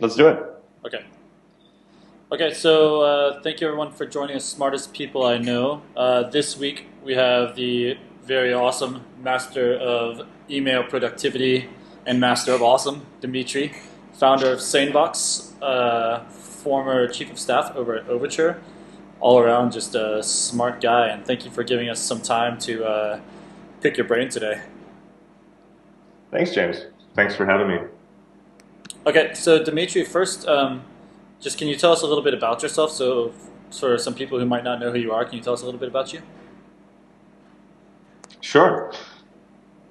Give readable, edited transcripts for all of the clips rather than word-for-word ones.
Let's do it. Okay. Okay, so thank you everyone for joining us, smartest people I know. This week we have the very awesome master of email productivity and master of awesome, Dmitri, founder of Sanebox, former chief of staff over at Overture, all around just a smart guy. And thank you for giving us some time to pick your brain today. Thanks, James. Thanks for having me. Okay, so Dimitri, first, just can you tell us a little bit about yourself? So, for some people who might not know who you are, can you tell us a little bit about you? Sure.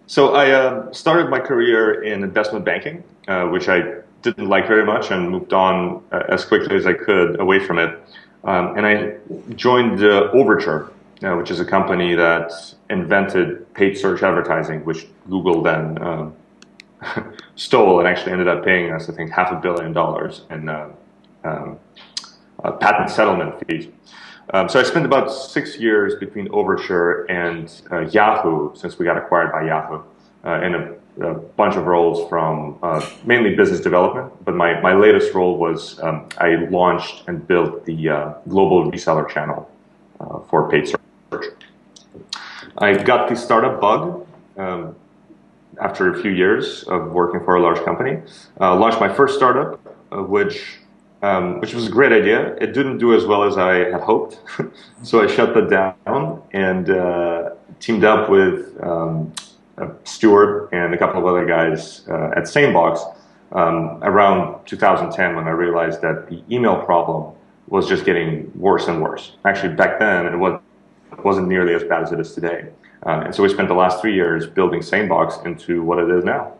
So I started my career in investment banking, which I didn't like very much and moved on as quickly as I could away from it. And I joined Overture, which is a company that invented paid search advertising, which Google then stole and actually ended up paying us, I think, $500 million in um, patent settlement fees. So I spent about 6 years between Overture and Yahoo, since we got acquired by Yahoo, in a bunch of roles from mainly business development. But my latest role was I launched and built the global reseller channel for paid search. I got the startup bug after a few years of working for a large company. Launched my first startup, which was a great idea. It didn't do as well as I had hoped, so I shut that down and teamed up with Stuart and a couple of other guys at Sanebox around 2010 when I realized that the email problem was just getting worse and worse. Actually, back then it wasn't nearly as bad as it is today. And so we spent the last 3 years building Sanebox into what it is now.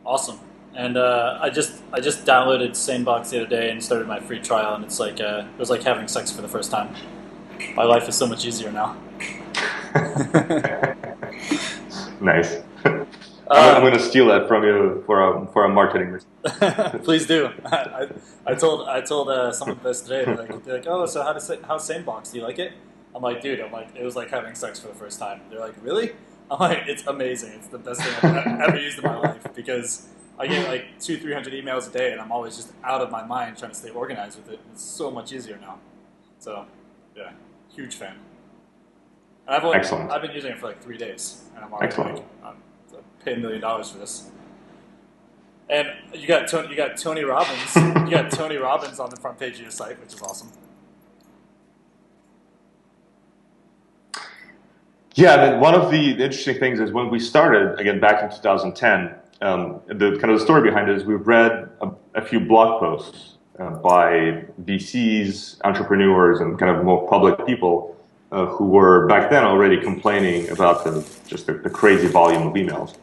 Awesome. And I just downloaded Sanebox the other day and started my free trial, and it was like having sex for the first time. My life is so much easier now. Nice. I'm um, going to steal that from you for a marketing. Please do. I told someone this today. They're like, oh, so how's Sanebox? Do you like it? I'm like, it was like having sex for the first time. They're like, really? I'm like, it's amazing. It's the best thing I've ever used in my life because I get like 300 emails a day, and I'm always just out of my mind trying to stay organized with it. It's so much easier now. So, yeah, huge fan. And Excellent. I've been using it for like 3 days, and I'm already Excellent. like, I'm paying $1 million for this. And you got Tony Robbins. You got Tony Robbins on the front page of your site, which is awesome. Yeah, and one of the interesting things is when we started, again, back in 2010, the kind of the story behind it is we read a few blog posts by VCs, entrepreneurs, and kind of more public people who were back then already complaining about the crazy volume of emails.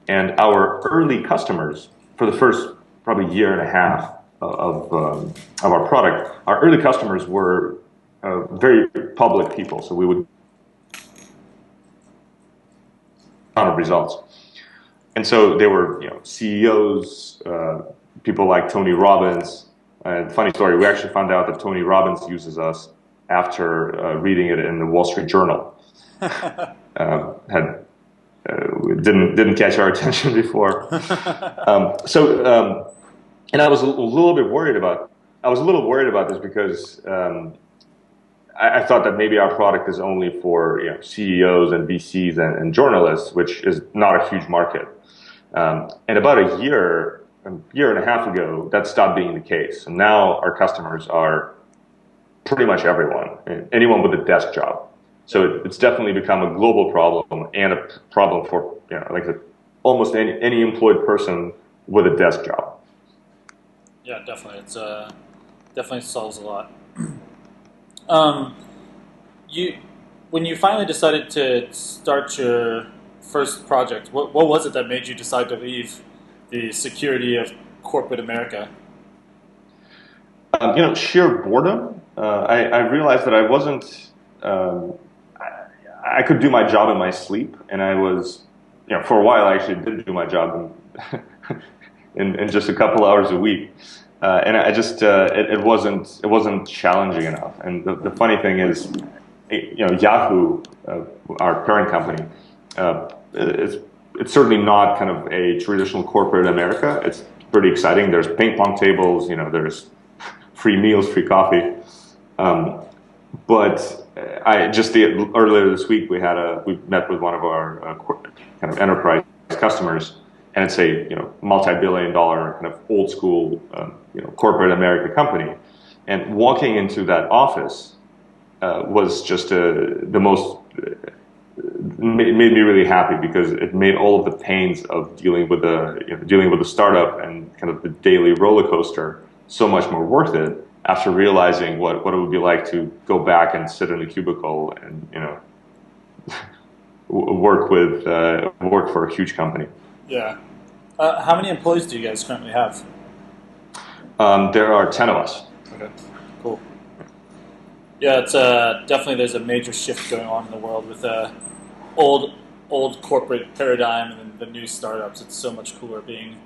And our early customers, for the first probably year and a half of our product, our early customers were very public people. So we would ton of results. And so they were, CEOs, people like Tony Robbins. Funny story, we actually found out that Tony Robbins uses us after reading it in the Wall Street Journal. Had didn't catch our attention before. And I was a little bit worried about. I was a little worried about this because I thought that maybe our product is only for CEOs and VCs and journalists, which is not a huge market. And about a year and a half ago, that stopped being the case. And now our customers are pretty much everyone, anyone with a desk job. So it's definitely become a global problem and a problem for like almost any employed person with a desk job. Yeah, definitely. It's definitely solves a lot. Um, you when you finally decided to start your first project, what was it that made you decide to leave the security of corporate America? Sheer boredom. I realized that I wasn't. Um, I could do my job in my sleep, and I was, for a while I actually did do my job in just a couple hours a week, and I just it wasn't challenging enough. And the funny thing is, Yahoo, our parent company, it's certainly not kind of a traditional corporate America. It's pretty exciting. There's ping pong tables, there's free meals, free coffee. Um, but I just earlier this week we met with one of our kind of enterprise customers, and it's a multi-billion-dollar kind of old school corporate American company, and walking into that office was just the most made me really happy because it made all of the pains of dealing with the startup and kind of the daily roller coaster so much more worth it after realizing what it would be like to go back and sit in a cubicle and work for a huge company. Yeah. How many employees do you guys currently have? There are 10 of us. Okay, cool. Yeah, it's definitely there's a major shift going on in the world with old old corporate paradigm and then the new startups. It's so much cooler being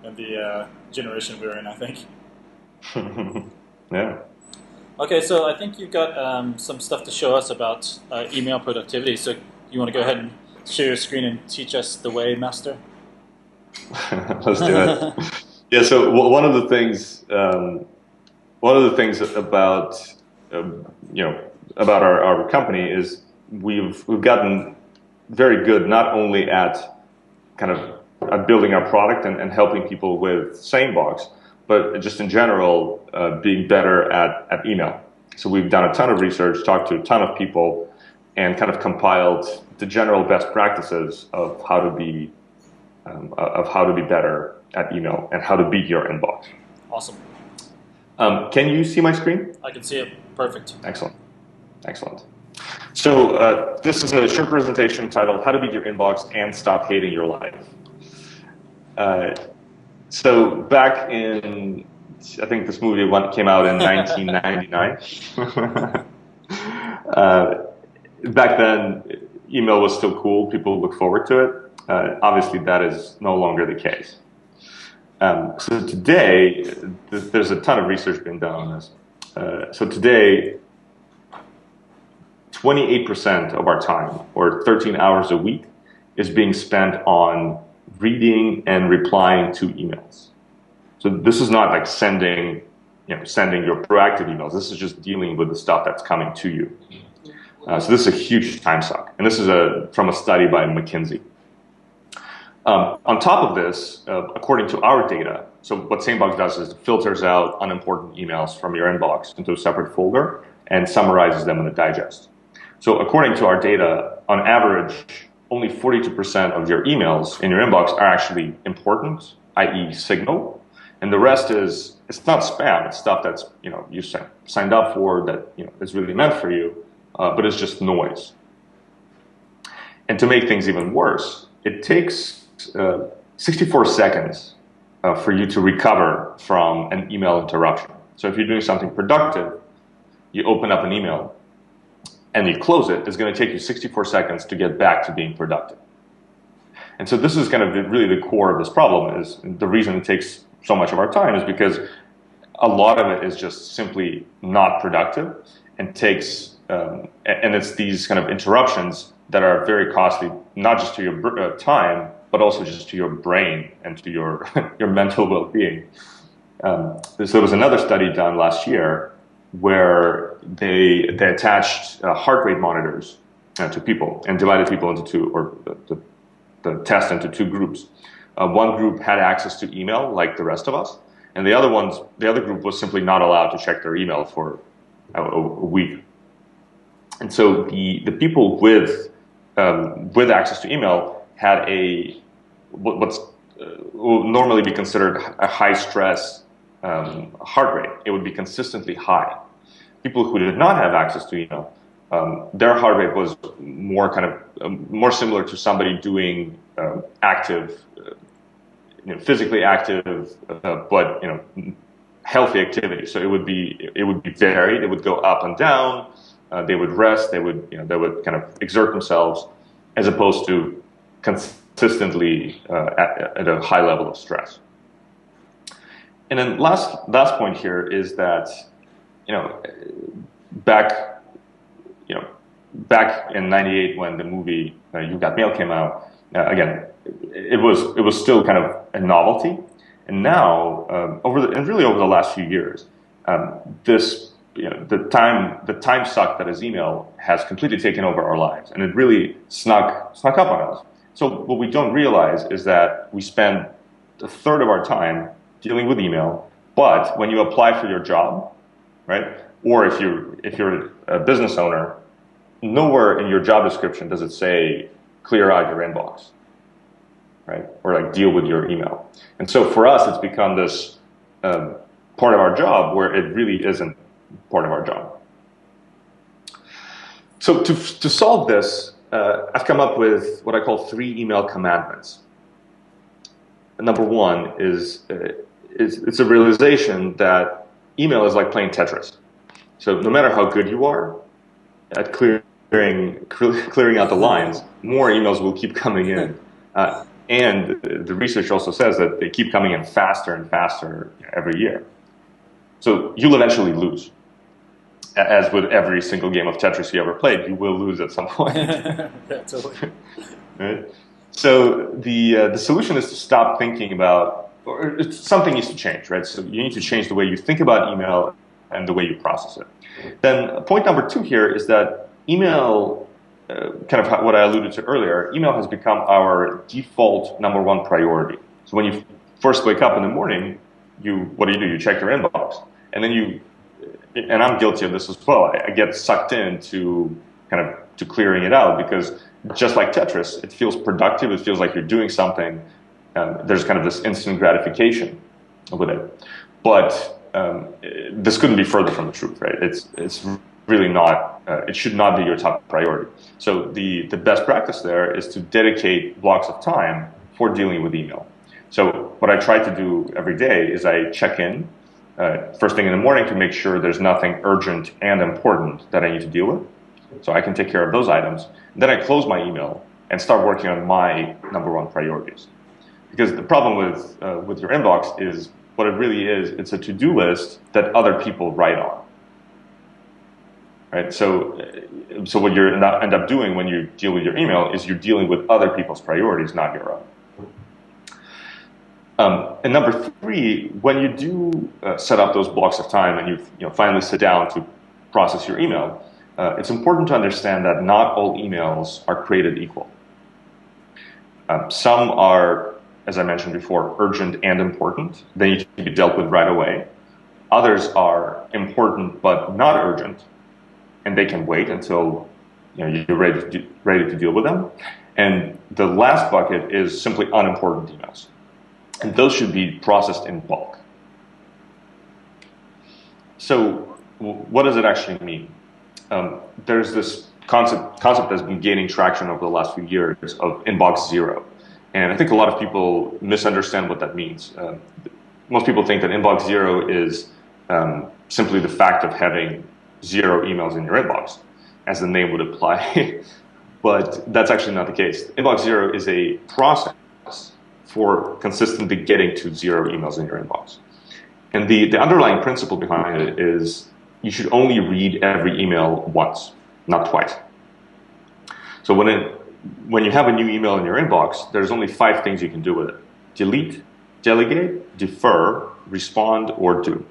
in the generation we're in, I think. Yeah. Okay, so I think you've got some stuff to show us about email productivity. So you want to go ahead and share your screen and teach us the way, Master? Let's do it. Yeah. So one of the things about about our company is we've gotten very good not only at kind of at building our product and helping people with SaneBox, but just in general being better at email. So we've done a ton of research, talked to a ton of people, and kind of compiled the general best practices of how to be better at email and how to beat your inbox. Awesome. Can you see my screen? I can see it. Perfect. Excellent. Excellent. So this is a short presentation titled How to Beat Your Inbox and Stop Hating Your Life. So back in, I think this movie came out in 1999. Back then, email was still cool. People looked forward to it. Obviously, that is no longer the case. So today, there's a ton of research being done on this. So today, 28% of our time, or 13 hours a week, is being spent on reading and replying to emails. So this is not like sending your proactive emails. This is just dealing with the stuff that's coming to you. So this is a huge time suck. And this is from a study by McKinsey. On top of this, according to our data, so what SaneBox does is it filters out unimportant emails from your inbox into a separate folder and summarizes them in a digest. So according to our data, on average, only 42% of your emails in your inbox are actually important, i.e. signal. And the rest it's not spam, it's stuff that's, you signed up for that, is really meant for you, but it's just noise. And to make things even worse, it takes 64 seconds for you to recover from an email interruption. So if you're doing something productive, you open up an email and you close it, it's going to take you 64 seconds to get back to being productive. And so this is kind of really the core of this problem. Is the reason it takes so much of our time is because a lot of it is just simply not productive and takes, and it's these kind of interruptions that are very costly, not just to your time, but also just to your brain and to your your mental well-being. So there was another study done last year where they attached heart rate monitors to people and divided people into two, or the test into two groups. One group had access to email like the rest of us, and the other group was simply not allowed to check their email for a week. And so the people with access to email had what's will normally be considered a high stress heart rate. It would be consistently high. People who did not have access to email, their heart rate was more more similar to somebody doing active, physically active, but healthy activity. So it would be varied. It would go up and down. They would rest. They would kind of exert themselves, as opposed to consistently at a high level of stress. And then last point here is that back in '98 when the movie You Got Mail came out, again it was still kind of a novelty, And now, really over the last few years, this the time suck that is email has completely taken over our lives, and it really snuck up on us. So what we don't realize is that we spend a third of our time dealing with email, but when you apply for your job, right, or if you're a business owner, nowhere in your job description does it say clear out your inbox, right, or like deal with your email. And so for us, it's become this part of our job where it really isn't part of our job. So to solve this, I've come up with what I call 3 email commandments. Number one is it's a realization that email is like playing Tetris. So no matter how good you are at clearing out the lines, more emails will keep coming in. And the research also says that they keep coming in faster and faster every year. So you'll eventually lose. As with every single game of Tetris you ever played, you will lose at some point. Yeah, totally. Right? So the solution is to stop thinking about, or something needs to change, right? So you need to change the way you think about email and the way you process it. Then point number 2 here is that email, kind of what I alluded to earlier, email has become our default number 1 priority. So when you first wake up in the morning, what do? You check your inbox, and then and I'm guilty of this as well. I get sucked into to clearing it out because just like Tetris, it feels productive. It feels like you're doing something. There's kind of this instant gratification with it. But this couldn't be further from the truth, right? It's really not. It should not be your top priority. So the best practice there is to dedicate blocks of time for dealing with email. So what I try to do every day is I check in first thing in the morning to make sure there's nothing urgent and important that I need to deal with. So I can take care of those items. Then I close my email and start working on my number 1 priorities. Because the problem with your inbox is what it really is. It's a to-do list that other people write on. Right? So what you end up doing when you deal with your email is you're dealing with other people's priorities, not your own. And number 3, when you do set up those blocks of time and you finally sit down to process your email, it's important to understand that not all emails are created equal. Some are, as I mentioned before, urgent and important. They need to be dealt with right away. Others are important but not urgent, and they can wait until you're ready to deal with them. And the last bucket is simply unimportant emails. And those should be processed in bulk. So what does it actually mean? There's this concept that's been gaining traction over the last few years of inbox zero. And I think a lot of people misunderstand what that means. Most people think that inbox zero is simply the fact of having 0 emails in your inbox, as the name would imply. But that's actually not the case. Inbox zero is a process for consistently getting to 0 emails in your inbox. And the underlying principle behind it is you should only read every email once, not twice. So when you have a new email in your inbox, there's only 5 things you can do with it: delete, delegate, defer, respond, or do.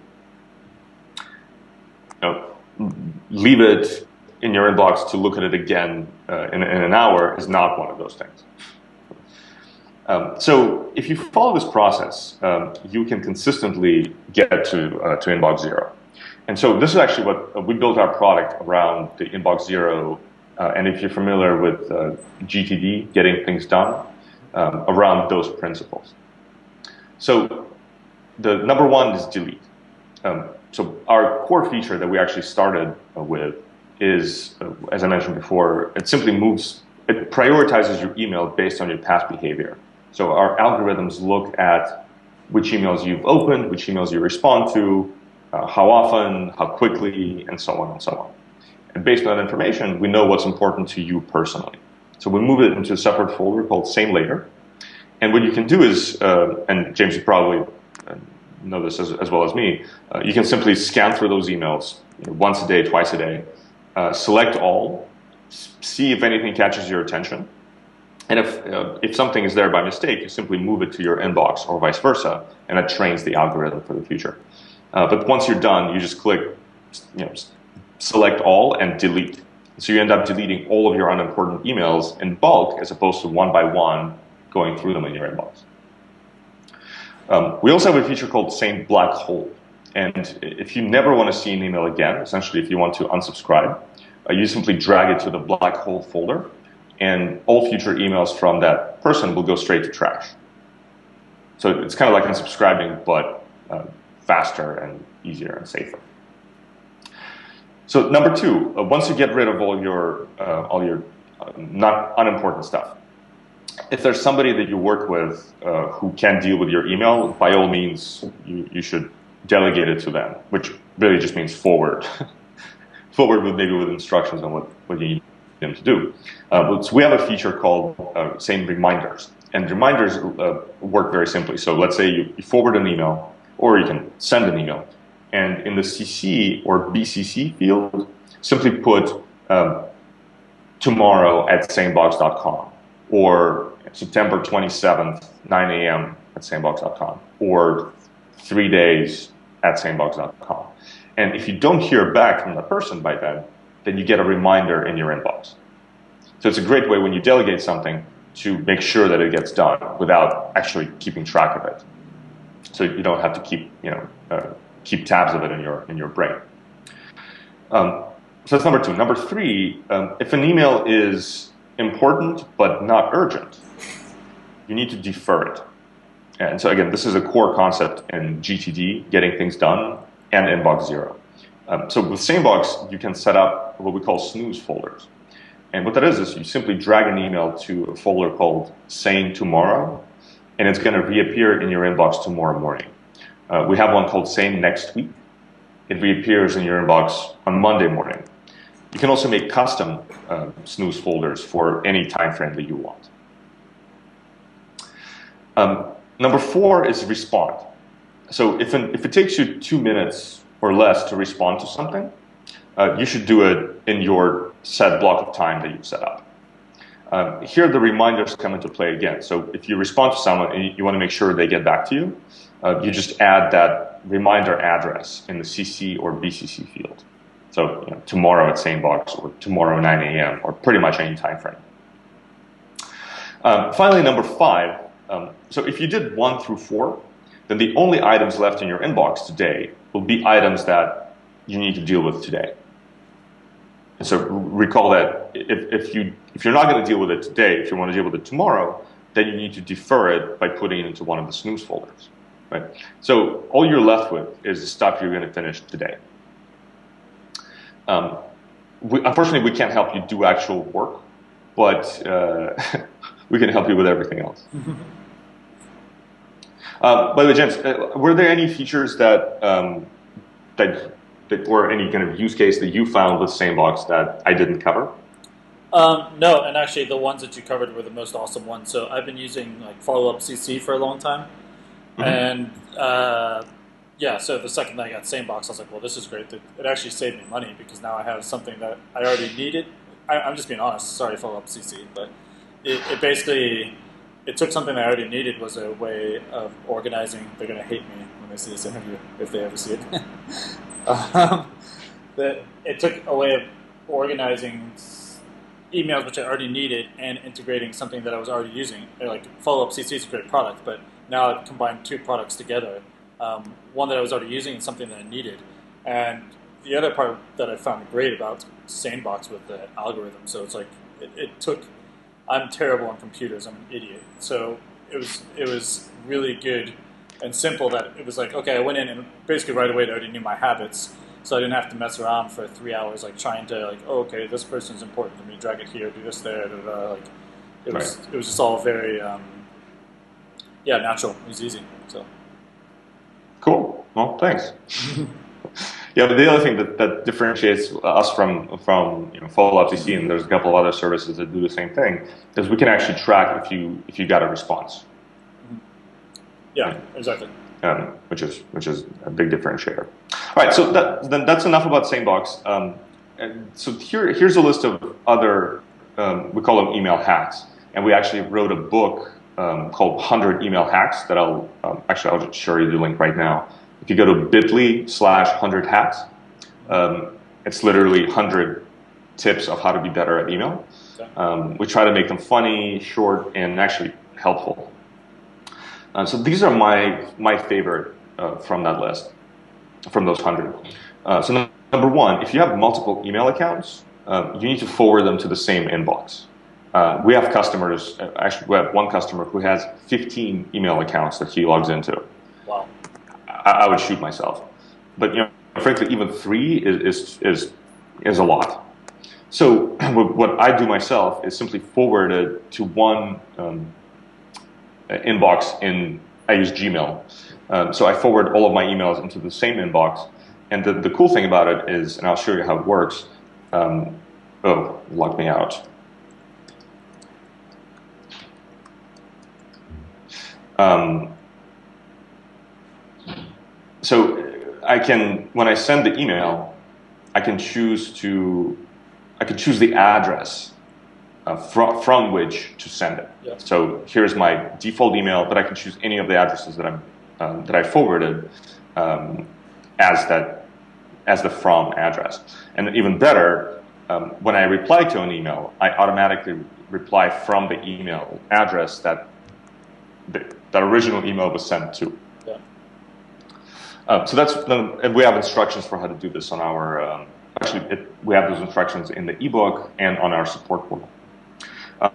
Leave it in your inbox to look at it again in an hour is not one of those things. So if you follow this process, you can consistently get to inbox zero. And so this is actually what we built our product around, the inbox zero. And if you're familiar with GTD, getting things done, around those principles. So the number 1 is delete. So our core feature that we actually started with is, as I mentioned before, it prioritizes your email based on your past behavior. So our algorithms look at which emails you've opened, which emails you respond to, how often, how quickly, and so on and so on. And based on that information, we know what's important to you personally. So we move it into a separate folder called Same Later. And what you can do is, and James, you probably know this as well as me, you can simply scan through those emails once a day, twice a day, select all, see if anything catches your attention, And if something is there by mistake, you simply move it to your inbox or vice versa, and it trains the algorithm for the future. But once you're done, you just click, select all and delete. So you end up deleting all of your unimportant emails in bulk as opposed to one by one going through them in your inbox. We also have a feature called Same Black Hole. And if you never want to see an email again, essentially if you want to unsubscribe, you simply drag it to the black hole folder, and all future emails from that person will go straight to trash. So it's kind of like unsubscribing, but faster and easier and safer. So number two, once you get rid of all your not unimportant stuff, if there's somebody that you work with who can deal with your email, by all means, you should delegate it to them, which really just means forward. Forward with instructions on what you need them to do. So we have a feature called Same Reminders. And reminders work very simply. So let's say you forward an email, or you can send an email. And in the CC or BCC field, simply put tomorrow at samebox.com, or September 27th, 9 a.m. at samebox.com, or 3 days at samebox.com. And if you don't hear back from the person by then you get a reminder in your inbox. So it's a great way when you delegate something to make sure that it gets done without actually keeping track of it. So you don't have to keep tabs of it in your brain. So that's number two. Number three, if an email is important but not urgent, you need to defer it. And so again, this is a core concept in GTD, getting things done, and inbox zero. So with SameBox, you can set up what we call snooze folders. And what that is you simply drag an email to a folder called Same Tomorrow, and it's going to reappear in your inbox tomorrow morning. We have one called Same Next Week. It reappears in your inbox on Monday morning. You can also make custom snooze folders for any time frame that you want. Number four is respond. So if it takes you 2 minutes or less to respond to something, you should do it in your set block of time that you've set up. Here the reminders come into play again. So if you respond to someone and you want to make sure they get back to you, you just add that reminder address in the CC or BCC field. So tomorrow at SameBox, or tomorrow 9 a.m., or pretty much any time frame. Finally, number five. So if you did 1 through 4, then the only items left in your inbox today will be items that you need to deal with today. And so recall that if you're not going to deal with it today, if you want to deal with it tomorrow, then you need to defer it by putting it into one of the snooze folders. Right? So all you're left with is the stuff you're going to finish today. Unfortunately, we can't help you do actual work, but we can help you with everything else. By the way, James, were there any features that or any kind of use case that you found with SameBox that I didn't cover? No, and actually the ones that you covered were the most awesome ones. So I've been using like follow-up CC for a long time. Mm-hmm. And yeah, so the second that I got SameBox, I was like, well, this is great. It actually saved me money because now I have something that I already needed. I'm just being honest. Sorry, follow-up CC, but it basically, it took something that I already needed, was a way of organizing. They're going to hate me when they see this interview, if they ever see it. It took a way of organizing emails which I already needed and integrating something that I was already using. Like follow-up CC is a great product, but now I've combined two products together. One that I was already using and something that I needed. And the other part that I found great about SameBox with the algorithm, so it's like it took. I'm terrible on computers. I'm an idiot. So it was really good and simple that it was like, okay, I went in and basically right away I already knew my habits, so I didn't have to mess around for 3 hours like trying to like, oh, okay, this person's important to me, drag it here, do this there, like it was just all very natural. It was easy. So cool. Well, thanks. Yeah, but the other thing that differentiates us from follow-up CC, and there's a couple of other services that do the same thing, is we can actually track if you got a response. Yeah, exactly. Which is a big differentiator. All right, so that's enough about SameBox. And so here's a list of other we call them email hacks. and we actually wrote a book called 100 Email Hacks that I'll just show you the link right now. If you go to bit.ly/100 hacks, it's literally 100 tips of how to be better at email. We try to make them funny, short, and actually helpful. So these are my favorite from that list, from those 100. So number one, if you have multiple email accounts, you need to forward them to the same inbox. We have customers, actually we have one customer who has 15 email accounts that he logs into. Wow. I would shoot myself. But frankly, even 3 is a lot. So what I do myself is simply forward it to one inbox I use Gmail. So I forward all of my emails into the same inbox. And the cool thing about it is, and I'll show you how it works. Logged me out. So when I send the email, I can choose the address from which to send it. Yeah. So here's my default email, but I can choose any of the addresses that I forwarded as the from address. And even better, when I reply to an email, I automatically reply from the email address that original email was sent to. So and we have instructions for how to do this on our. We have those instructions in the ebook and on our support portal.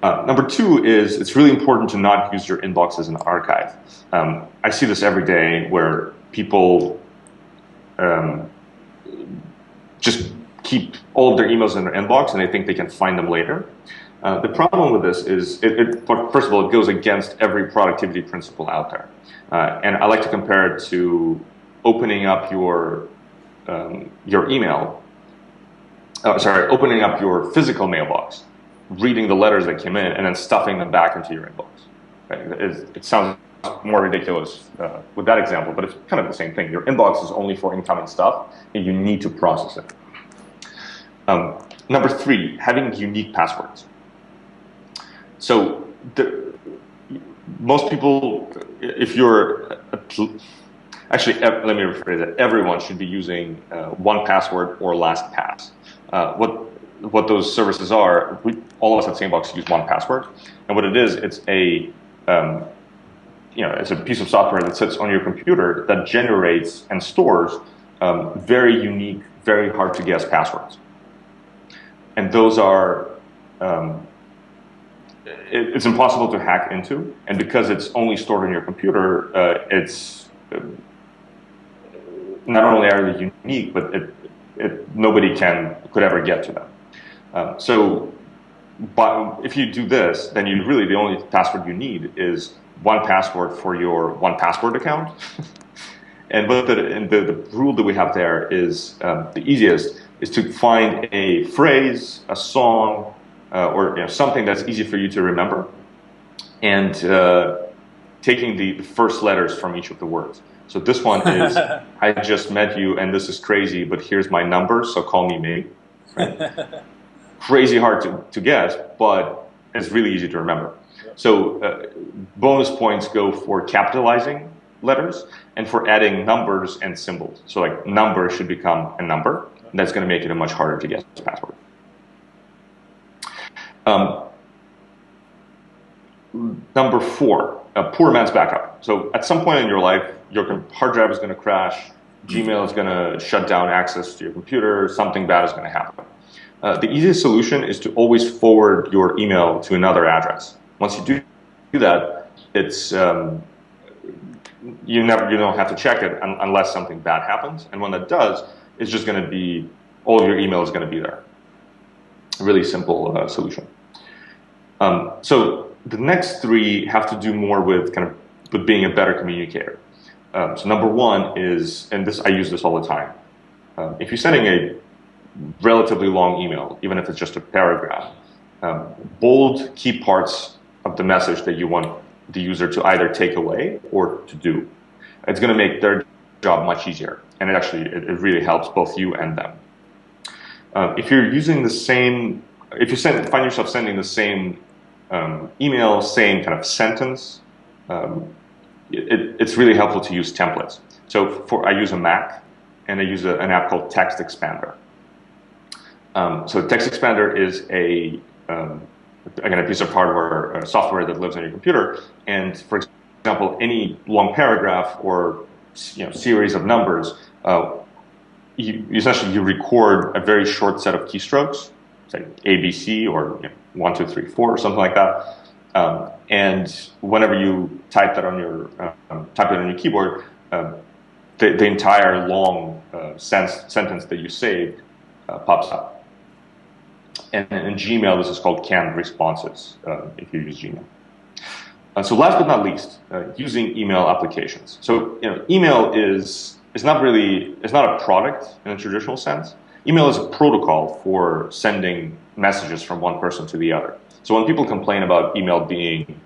Number 2 is it's really important to not use your inbox as an archive. I see this every day where people just keep all of their emails in their inbox and they think they can find them later. The problem with this is, first of all, it goes against every productivity principle out there. And I like to compare it to opening up your email. Opening up your physical mailbox, reading the letters that came in, and then stuffing them back into your inbox. Right? It sounds more ridiculous with that example, but it's kind of the same thing. Your inbox is only for incoming stuff, and you need to process it. Number 3, having unique passwords. So most people, if you're actually, let me rephrase it. Everyone should be using 1Password or LastPass. What those services are, all of us at Sanebox use 1Password, and what it is, it's a piece of software that sits on your computer that generates and stores very unique, very hard to guess passwords, and those are it's impossible to hack into, and because it's only stored on your computer, it's not only are they unique, but nobody could ever get to them. But if you do this, then the only password you need is 1Password for your 1Password account. And the rule that we have there is the easiest is to find a phrase, a song, or something that's easy for you to remember, and taking the first letters from each of the words. So this one is, I just met you and this is crazy, but here's my number, so call me maybe. Right? Crazy hard to guess, but it's really easy to remember. So bonus points go for capitalizing letters and for adding numbers and symbols. So like number should become a number. And that's going to make it a much harder to guess password. Number 4, a poor man's backup. So at some point in your life, your hard drive is going to crash, Gmail is going to shut down access to your computer, something bad is going to happen. The easiest solution is to always forward your email to another address. Once you do that, it's you don't have to check it unless something bad happens. And when that does, it's just going to be, all of your email is going to be there. A really simple solution. So the next 3 have to do more with with being a better communicator. So number 1 is, and I use this all the time. If you're sending a relatively long email, even if it's just a paragraph, bold key parts of the message that you want the user to either take away or to do. It's going to make their job much easier, and it really helps both you and them. If you're using the same, if you find yourself sending the same Email, same kind of sentence. Um, it's really helpful to use templates. So I use a Mac, and I use an app called Text Expander. So Text Expander is again, a piece of hardware, software that lives on your computer. And for example, any long paragraph or series of numbers, you record a very short set of keystrokes, say ABC or 1, 2, 3, 4 or something like that. And whenever you type it on your keyboard, the entire long sentence that you saved pops up. And in Gmail, this is called canned responses if you use Gmail. So last but not least, using email applications. So email is not a product in a traditional sense. Email is a protocol for sending messages from one person to the other. So when people complain about email being,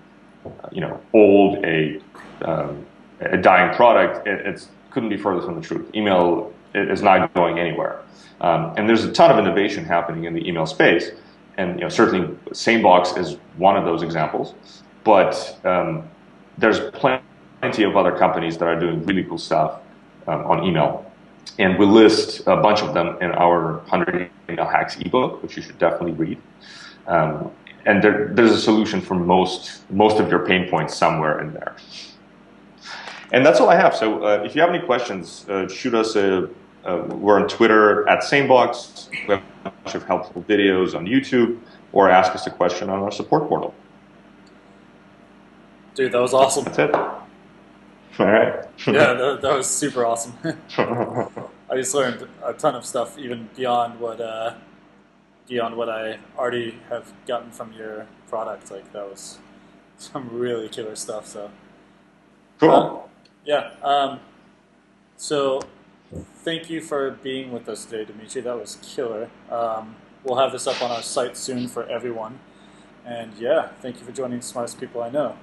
old, a dying product, it couldn't be further from the truth. Email is not going anywhere. And there's a ton of innovation happening in the email space, and certainly Sanebox is one of those examples. But there's plenty of other companies that are doing really cool stuff on email, and we list a bunch of them in our 100 Email Hacks ebook, which you should definitely read. And there's a solution for most of your pain points somewhere in there. And that's all I have. So if you have any questions, shoot us we're on Twitter at Sanebox. We have a bunch of helpful videos on YouTube, or ask us a question on our support portal. Dude, that was awesome. That's it. All right. Yeah, that was super awesome. I just learned a ton of stuff, even beyond what I already have gotten from your product. Like, that was some really killer stuff. So Cool. Yeah. So thank you for being with us today, Dmitri. That was killer. We'll have this up on our site soon for everyone. And yeah, thank you for joining the Smartest People I Know.